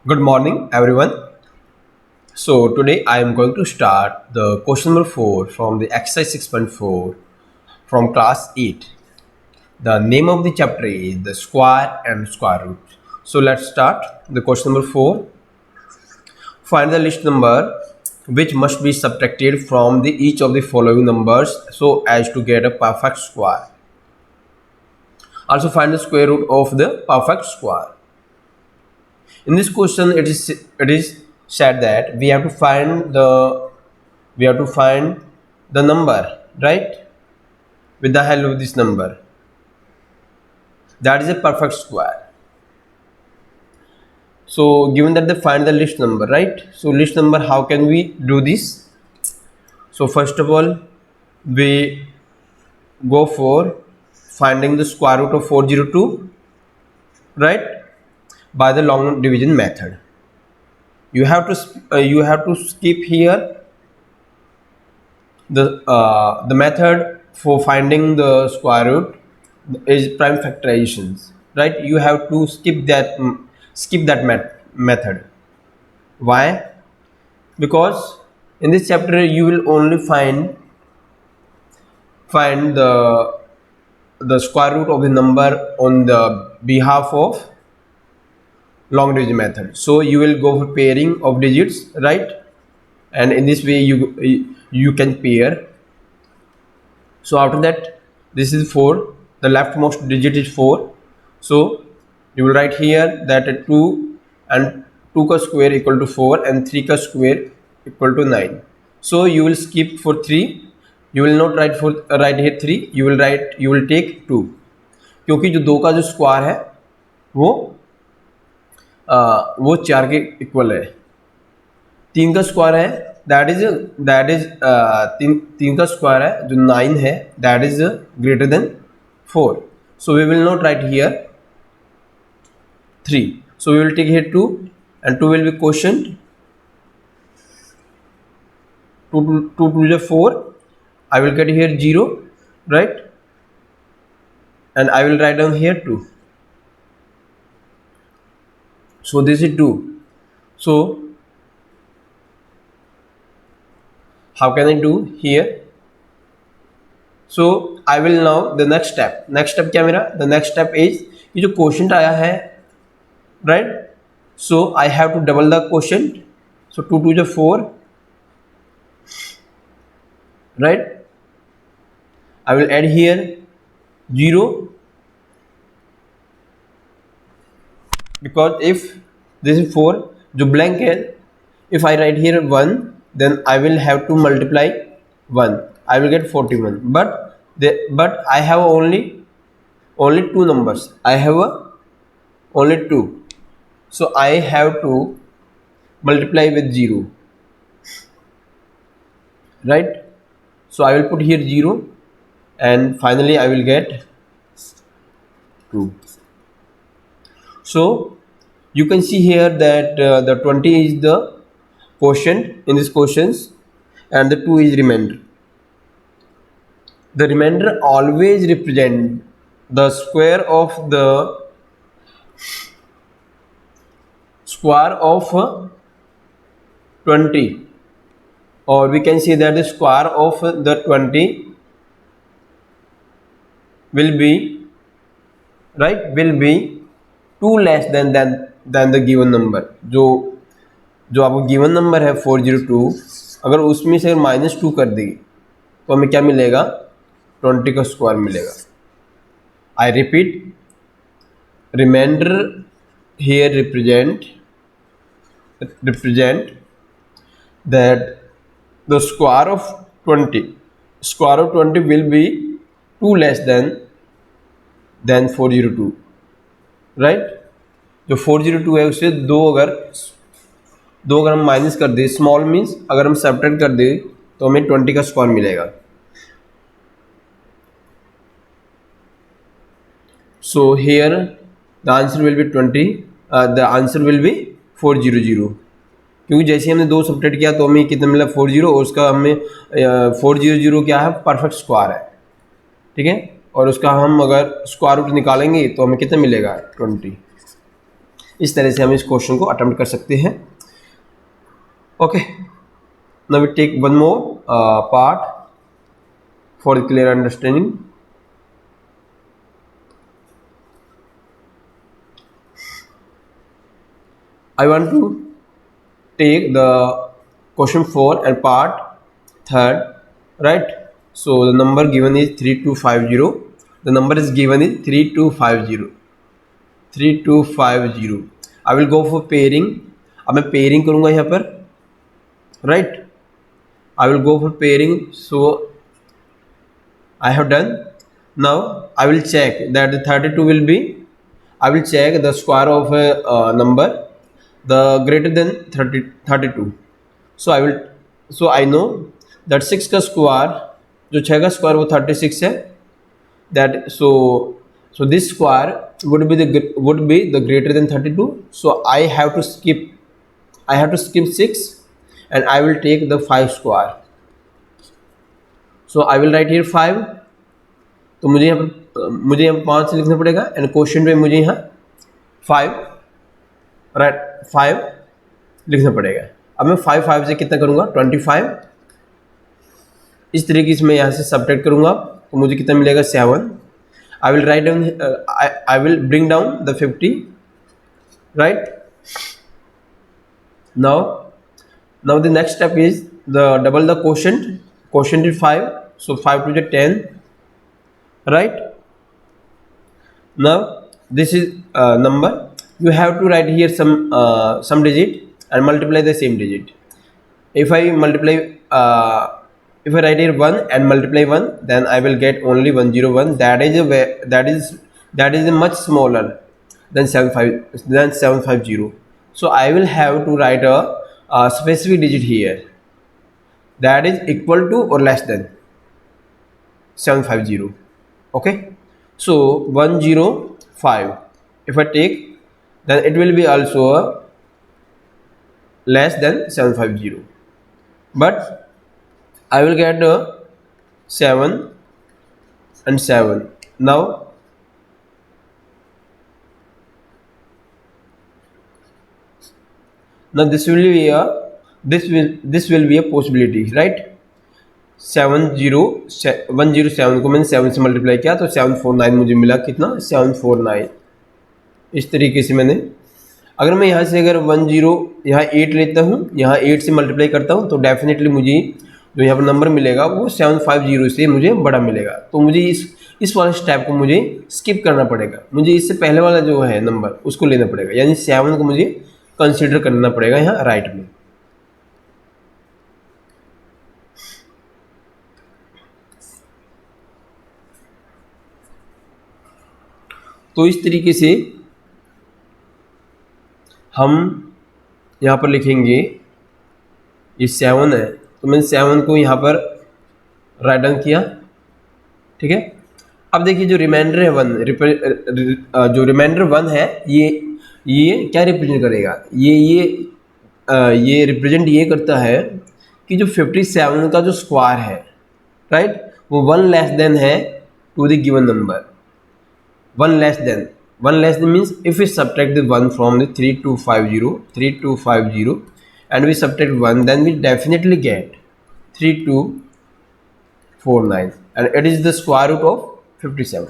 Good morning, everyone. So, today I am going to start the question number 4 from the exercise 6.4 from class 8. The name of the chapter is the square and square root. So, let's start the question number 4. Find the list number which must be subtracted from each of the following numbers so as to get a perfect square. Also, find the square root of the perfect square. In this question, it is said that we have to find the number, right, with the help of this number. That is a perfect square. So given that they find the list number, right? So list number, how can we do this? So first of all, we go for finding the square root of 402, right, by the long division method. You have to skip here the method for finding the square root is prime factorizations, right? You have to skip that method. Why? Because in this chapter you will only find the square root of the number on the behalf of long division method. So you will go for pairing of digits, right? And in this way you can pair. So after that, this is 4, the leftmost digit is 4. So you will write here that 2 and 2 ka square equal to 4 and 3 ka square equal to 9. So you will skip for 3, you will not write here 3, you will take 2, क्योंकि जो 2 का जो square है वो वो 4 के equal है। 3 का स्क्वायर है दैट इज तीन का स्क्वायर है जो 9 है, that is greater than 4. So we will not write here 3, so we will take here 2 and 2 will be quotient. 2 to the 4, I will get here 0, right, and I will write down here 2. So this is 2. So how can I do here? So I will now the next step क्या मेरा? The next step is ये जो quotient आया है, right? So I have to double the quotient. So 2 to the 4, right? I will add here 0, because if this is 4 जो blank है, if I write here 1, then I will have to multiply 1, I will get 41. But I have only 2 numbers, I have only 2, so I have to multiply with 0, right? So I will put here 0 and finally I will get 2. So you can see here that the 20 is the quotient in this quotients and the 2 is remainder. The remainder always represent the square of 20, or we can say that the square of the 20 will be 2 less than the given number. जो आपको given number है 402, अगर उसमें से -2 कर देगी तो हमें क्या मिलेगा? 20 का स्क्वायर मिलेगा. I repeat, reminder here represent that the square of 20 will be 2 less than 402, right? जो 402 है उससे दो अगर हम माइनस कर दे, स्मॉल मीन्स अगर हम सब्ट्रैक्ट कर दे तो हमें 20 का स्क्वायर मिलेगा. So here the answer will be 20, the answer will be 400, क्योंकि जैसे हमने 2 सब्ट्रैक्ट किया तो हमें कितना मिला? 40, और उसका हमें 400 क्या है? परफेक्ट स्क्वायर है, ठीक है, और उसका हम अगर स्क्वायर रूट निकालेंगे तो हमें कितना मिलेगा? 20. इस तरह से हम इस क्वेश्चन को अटेम्प्ट कर सकते हैं. Okay, now we take one more part for clear understanding. I want to take the question 4 and part 3rd, right? So the number given is 3250. The number is given is 3250. 3250. I will go for pairing. अब मैं pairing करूँगा यहाँ पर, right? I will go for pairing. So I have done. Now I will check that the 32 will be. I will check the square of a number the greater than 32. So I know that 6 का square, जो 6 का square वो 36 है. that so this square would be the greater than 32. So I have to skip 6 and I will take the 5 square. So I will write here 5. तो मुझे यहाँ 5 लिखना पड़ेगा एंड क्वेश्चन पे मुझे यहाँ 5 लिखना पड़ेगा. अब मैं 5 से कितना करूँगा 25. इस तरीके से मैं यहाँ से सब्ट्रैक्ट करूँगा तो मुझे कितना मिलेगा 7. I will write down, I will bring down the 50, right? Now the next step is the double the quotient is 5, so 5 to the 10, right? Now this is number. You have to write here some digit and multiply the same digit. If I write here 1 and multiply 1, then I will get only 101. That is much smaller than 750. So I will have to write a specific digit here that is equal to or less than 750. Okay, so 105 if I take, then it will be also less than 750, but I will get 7 and 7. Now this will be a possibility, right? 107 को मैंने 7 से multiply किया तो 749 मुझे मिला. कितना 749. इस तरीके से मैंने, अगर मैं यहाँ से अगर यहाँ 8 लेता हूँ, यहाँ 8 से मल्टीप्लाई करता हूँ तो डेफिनेटली मुझे जो यहाँ पर नंबर मिलेगा वो 750 से मुझे बड़ा मिलेगा. तो मुझे इस वाले स्टेप को मुझे स्किप करना पड़ेगा. मुझे इससे पहले वाला जो है नंबर उसको लेना पड़ेगा, यानी 7 को मुझे कंसीडर करना पड़ेगा यहाँ राइट में. तो इस तरीके से हम यहाँ पर लिखेंगे. ये 7 है तो मैंने 7 को यहाँ पर राइट डाउन किया. ठीक है, अब देखिए जो रिमाइंडर है 1, जो रिमाइंडर 1 है ये क्या रिप्रेजेंट करेगा. ये रिप्रेजेंट ये करता है कि जो 57 का जो स्क्वायर है, राइट, वो 1 लेस देन है to the given number. 1 less than means if we subtract the 1 from the 3250 and we subtract 1, then we definitely get 3249 and it is the square root of 57.